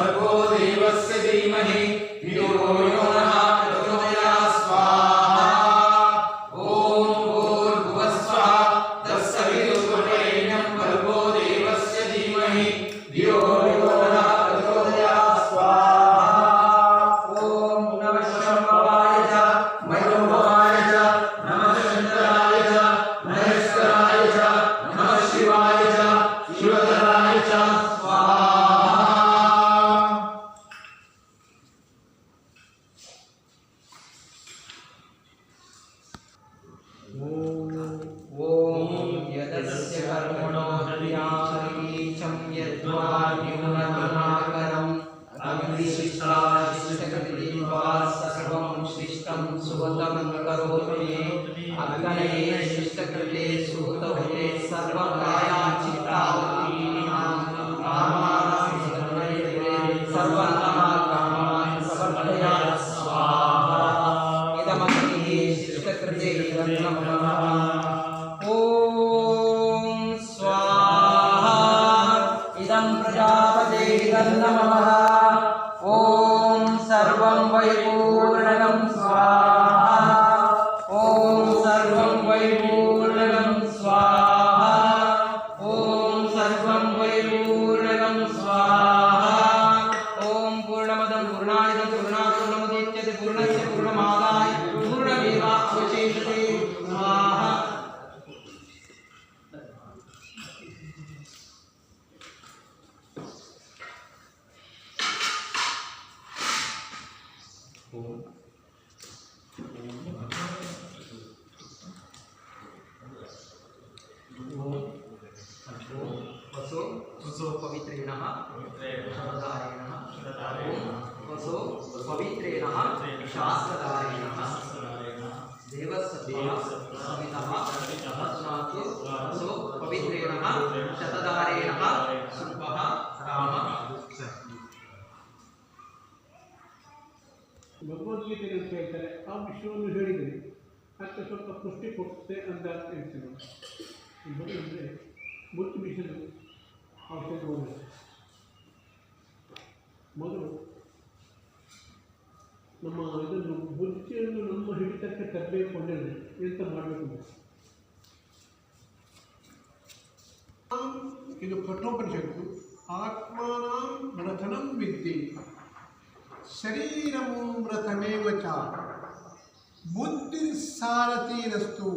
भर्गो देवस्य धीमहि धियो यो नः प्रचोदयात् स्वाहा ओम भूर्भुवः स्वः तत्सवितुर्वरेण्यं भर्गो देवस्य धीमहि धियो यो नः प्रचोदयात् स्वाहा ओम नमः शंभवाय च मयोभवाय च नमः शंकराय च महेश्वराय च नमः शिवाय च शिवधराय च स्वाहा ओम यदस्य कर्मणो हरियारीचं यद्वा न्यूनतमाकरम् अग्निशिष्टाशिष्टकृतिवा सर्वं शिष्टं सुहतं करोति अग्नये शिष्टकृते सुहतहुते सर्वकायाचित्तावती सर्वकामान् समर्पयामि स्वाहा इदमग्निः शिष्टकृते नमः ओम स्वाहा इदं प्रजापते नमः ओम सर्वं वैपूर्णं स्वाहा ओम सर्वं वैपूर्णं स्वाहा ओम सर्वं वैपूर्णं स्वाहा ओम पूर्णमदं पूर्णाय पूर्णात् पूर्णमुदच्यते पूर्णस्य पूर्णमादाय पूर्णमेवावशिष्यते स्वाहा वसो पवित्रेणः शतधारेणः वसो पवित्रेणः शास्त्रधारेणः देवस्य सवितः अस्मासु वसो पवित्रेणः शतधारेणः सुपः रामः ಭಗವದ್ಗೀತೆಯಲ್ಲಿ ಅಂತ ಹೇಳ್ತಾರೆ ಆ ವಿಷಯವನ್ನು ಹೇಳಿದ್ದೀನಿ ಮತ್ತೆ ಸ್ವಲ್ಪ ಪುಷ್ಟಿ ಕೊಡುತ್ತೆ ಅಂತ ಹೇಳ್ತೀನಿ ಅಂದರೆ ಮುತ್ತು ಮಿಷನ್ ಔಷಧ ಮೊದಲು ನಮ್ಮ ಇದನ್ನು ಬುದ್ಧಿಯನ್ನು ನಮ್ಮ ಹಿಡಿತಕ್ಕೆ ತರಬೇಕು ಅಂದರೆ ಎಂತ ಮಾಡಬೇಕು ಇದು ಕಠೋಪನಿಷತ್ತು ಆತ್ಮಾನಾಂ ರಥನಂ ವಿದ್ಯೆ ಶರೀರಂ ರಥಮೇವ ಚ ಬುದ್ಧಿಸಾರಥಿರಸ್ತು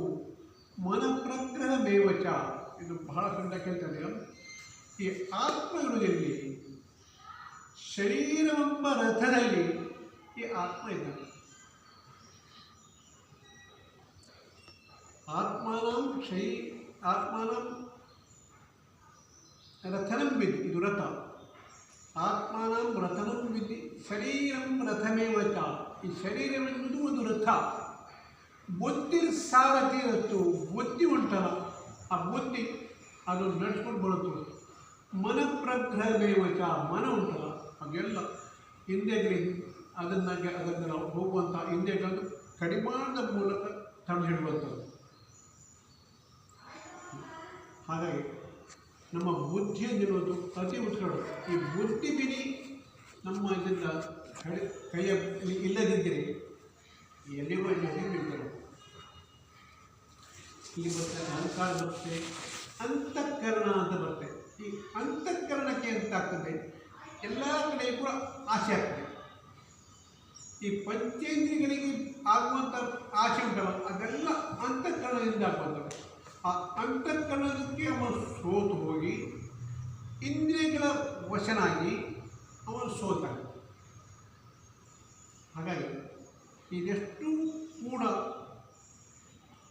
ಮನಪ್ರಗ್ರಹಮೇವ ಚ ಇದು ಬಹಳ ಕಂಡ ಕೇಳ್ತಾರೆ ಈ ಆತ್ಮ ಇರುವುದಲ್ಲಿ ಶರೀರವೆಂಬ ರಥದಲ್ಲಿ ಈ ಆತ್ಮ ಇದ್ದಾನೆ ಆತ್ಮಾನಂ ರಥನಂ ವಿಧಿ ಇದು ರಥ ಆತ್ಮಾನಂ ರಥನಂ ವಿಧಿ ಶರೀರಂ ರಥಮೇವ ಚ ಈ ಶರೀರವೆನ್ನುವುದು ಒಂದು ರಥ ಬುದ್ಧಿ ಸಾರಥಿ ರತ್ತು ಬುದ್ಧಿ ಉಂಟಲ್ಲ ಆ ಬುದ್ಧಿ ಅದು ನಡ್ಸ್ಕೊಂಡು ಬರುತ್ತೆ ಮನಪ್ರಗ್ರಹಮೇವ ಚ ಮನ ಉಂಟಲ್ಲ ಅದೆಲ್ಲ ಇಂದ್ರಿಯಗಳಿಗೆ ಅದನ್ನು ನಾವು ಹೋಗುವಂಥ ಇಂದ್ರಿಯಗಳನ್ನು ಕಡಿಮಾದ ಮೂಲಕ ತಡೆದು ಹಿಡುವಂಥದ್ದು ಹಾಗಾಗಿ ನಮ್ಮ ಬುದ್ಧಿಯಲ್ಲಿರೋದು ಅತಿ ಉತ್ಕಟ ಈ ಬುದ್ಧಿ ಬಿಡಿ ನಮ್ಮ ಇದರಿಂದ ಕೈಯ ಇಲ್ಲದಿದ್ದರೆ ಎಲ್ಲಿಗೂ ಬೀಳ್ತಾರೆ ಇಲ್ಲಿ ಬರ್ತದೆ ಅಹಂಕಾರ ಬರುತ್ತೆ ಅಂತಃಕರಣ ಅಂತ ಬರುತ್ತೆ ಈ ಅಂತಃಕರಣಕ್ಕೆ ಅಂತ ಆಗ್ತದೆ ಎಲ್ಲ ಕಡೆ ಕೂಡ ಆಸೆ ಆಗ್ತದೆ ಈ ಪಂಚೇಂದ್ರಿಯಗಳಿಗೆ ಆಗುವಂಥ ಆಸೆ ಉಂಟಲ್ಲ ಅದೆಲ್ಲ ಅಂತಃಕರಣದಿಂದ ಆಗುವಂಥದ್ದು ಆ ಅಂತಃಕರಣಕ್ಕೆ ಅವನು ಸೋತು ಹೋಗಿ ಇಂದ್ರಿಯಗಳ ವಶನಾಗಿ ಅವನು ಸೋತಾನೆ ಹಾಗಾಗಿ ಇದೆಷ್ಟು ಕೂಡ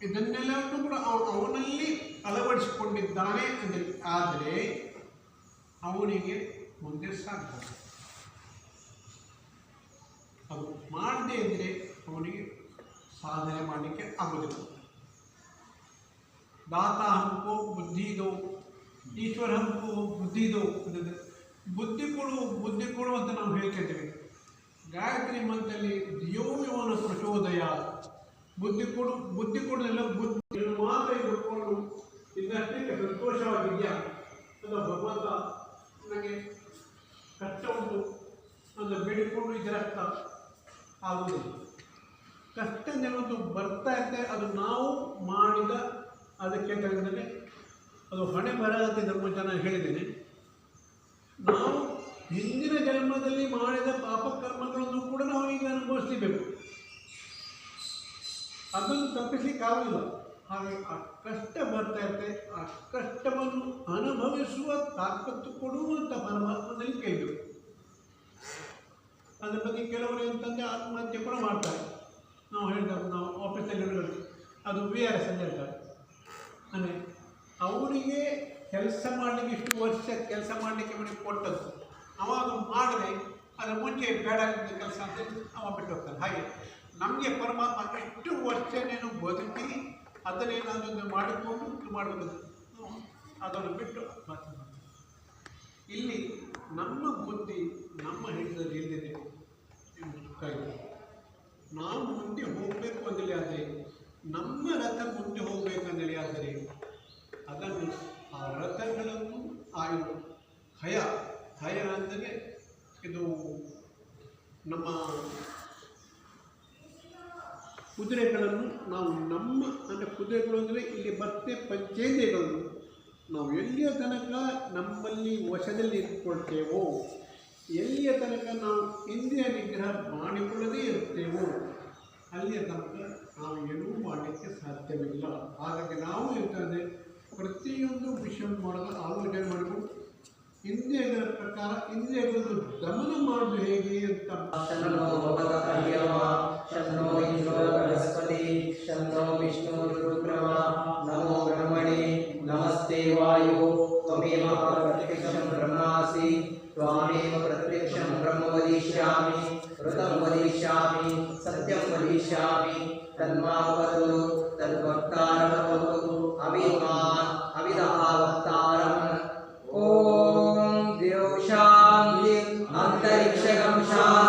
ಇದನ್ನೆಲ್ಲವನ್ನು ಕೂಡ ಅವನಲ್ಲಿ ಅಳವಡಿಸಿಕೊಂಡಿದ್ದಾನೆ ಅಂದರೆ ಆದರೆ ಅವನಿಗೆ ಮುಂದೆ ಸಾಧ್ಯ ಅದು ಮಾಡದೆ ಇದ್ದರೆ ಅವನಿಗೆ ಸಾಧನೆ ಮಾಡಲಿಕ್ಕೆ ಆಗೋದಿಲ್ಲ दाता हमको बुद्धि दो ईश्वर हमको बुद्धि दो बुद्धि ಕೊಡು ಅಂತ ನಾವು ಹೇಳ್ತಿದ್ದೇವೆ ಗಾಯತ್ರಿ ಮಂತ್ರದಲ್ಲಿ ಧಿಯೋ ಯೋನ ಪ್ರಚೋದಯ ಬುದ್ಧಿ ಕೊಡೋದೆಲ್ಲ ಬುದ್ಧಿ ಮಾತ್ರ ಇಟ್ಕೊಂಡು ಇದಷ್ಟಕ್ಕೆ ಸಂತೋಷವಾಗಿದೆಯಾ ಅಂತ ಭಗವಂತ ನನಗೆ ಕಷ್ಟ ಉಂಟು ಒಂದು ಬೇಡಿಕೊಂಡು ಇದರರ್ಥ ಆಗುವುದಿಲ್ಲ. ಕಷ್ಟ ಅನ್ನೋದು ಬರ್ತಾ ಇದ್ದರೆ ಅದು ನಾವು ಮಾಡಿದ ಅದಕ್ಕೆ ತಗೊಂಡರೆ ಅದು ಹೊಣೆ ಬರದಂತೆ ನಮ್ಮ ಜನ ಹೇಳಿದ್ದೇನೆ. ನಾವು ಹಿಂದಿನ ಜನ್ಮದಲ್ಲಿ ಮಾಡಿದ ಪಾಪಕರ್ಮಗಳನ್ನು ಕೂಡ ನಾವು ಈಗ ಅನುಭವಿಸಬೇಕು. ಅದನ್ನು ತಪ್ಪಿಸಲಿಕ್ಕಾಗಲಿಲ್ಲ. ಹಾಗೆ ಆ ಕಷ್ಟ ಬರ್ತಾ ಇರುತ್ತೆ. ಆ ಕಷ್ಟವನ್ನು ಅನುಭವಿಸುವ ತಾಕತ್ತು ಕೊಡುವಂಥ ಪರಮಾತ್ಮನಲ್ಲಿ ಕೇಳಬೇಕು. ಅದ್ರ ಬಗ್ಗೆ ಕೆಲವರು ಎಂತಂದರೆ ಆತ್ಮಹತ್ಯೆ ಕೂಡ ಮಾಡ್ತಾರೆ. ನಾವು ಹೇಳ್ತಾರೆ, ನಾವು ಆಫೀಸಲ್ಲಿ ಅದು VRS ಅಂತ ಹೇಳ್ತಾರೆ. ಅಂದರೆ ಅವರಿಗೆ ಕೆಲಸ ಮಾಡಲಿಕ್ಕೆ ಇಷ್ಟು ವರ್ಷ ಕೆಲಸ ಮಾಡಲಿಕ್ಕೆ ಮನೆಗೆ ಕೊಟ್ಟದ್ದು, ಅವಾಗ ಮಾಡದೆ ಅದರ ಮುಂಚೆ ಬೇಡ ಕೆಲಸ ಅಂತ ಅವ ಬಿಟ್ಟು ಹೋಗ್ತಾನೆ. ಹಾಗೆ ನಮಗೆ ಪರಮಾತ್ಮ ಎಷ್ಟು ವರ್ಷ ನೀನು ಬದುಕಿ ಅದನ್ನೇನಾದರೂ ಮಾಡಿಕೊಂಡು ಇದು ಮಾಡಬೇಕು, ಅದನ್ನು ಬಿಟ್ಟು ಆತ್ಮಹತ್ಯೆ ಮಾಡ್ತಾರೆ. ಇಲ್ಲಿ ನಮ್ಮ ಬುದ್ಧಿ ನಮ್ಮ ಹಿಡಿದಲ್ಲಿ ಇಲ್ಲದೆ ನಾವು ಮುಂದೆ ಹೋಗಬೇಕು ಅಂದೇಳಿ ಆದರೆ, ನಮ್ಮ ರಥ ಮುಂದೆ ಹೋಗಬೇಕಂದೇಳಿ ಆದರೆ ಅದನ್ನು ಆ ರಥಗಳನ್ನು ಆಯುವ ಹಯ ಅಂದರೆ ಇದು ನಮ್ಮ ಕುದುರೆಗಳನ್ನು ನಾವು ನಮ್ಮ ಅಂದರೆ ಕುದುರೆಗಳು ಅಂದರೆ ಇಲ್ಲಿ ಮತ್ತೆ ಪಂಚೇಂದ್ರಿಯಗಳನ್ನು ನಾವು ಎಲ್ಲಿಯ ತನಕ ನಮ್ಮಲ್ಲಿ ವಶದಲ್ಲಿ ಇಟ್ಕೊಳ್ತೇವೋ, ಎಲ್ಲಿಯ ತನಕ ನಾವು ಇಂದ್ರಿಯ ನಿಗ್ರಹ ಮಾಡಿಕೊಳ್ಳದೇ ಇರ್ತೇವೋ ಅಲ್ಲಿಯ ತನಕ ನಾವು ಏನೂ ಮಾಡಲಿಕ್ಕೆ ಸಾಧ್ಯವಿಲ್ಲ. ಹಾಗಾಗಿ ನಾವು ಇರ್ತಂದರೆ ಪ್ರತಿಯೊಂದು ವಿಷಯ ಮಾಡೋದು ಆಲೋಚನೆ ಮಾಡಬೇಕು. ಇಂದ್ರಿಯಗಳ ಪ್ರಕಾರ ಇಂದ್ರಿಯಗಳನ್ನು ದಮನ ಮಾಡೋದು ಹೇಗೆ ಅಂತ. ನಮೋ ಬ್ರಹ್ಮಣೇ ನಮಸ್ತೆ ವಾಯು ತ್ವಮೇವ ಪ್ರತ್ಯಕ್ಷಂ ಬ್ರಹ್ಮಾಸಿ ತ್ವಾಮೇವ ಪ್ರತ್ಯಕ್ಷಂ ಬ್ರಹ್ಮ ವದಿಷ್ಯಾಮಿ ಋತಂ ವದಿಷ್ಯಾಮಿ ಸತ್ಯಂ ವದಿಷ್ಯಾಮಿ ತನ್ಮಾವತು ತದ್ವಕ್ತಾರಮವತು ಅವಿದ್ವಾನ್ ಅವಿದಃ ವಕ್ತಾರಂ. ಓಂ ದೇವ ಶಾಂತಿ ಅಂತರಿಕ್ಷಗಂ ಶಾಂತಿ.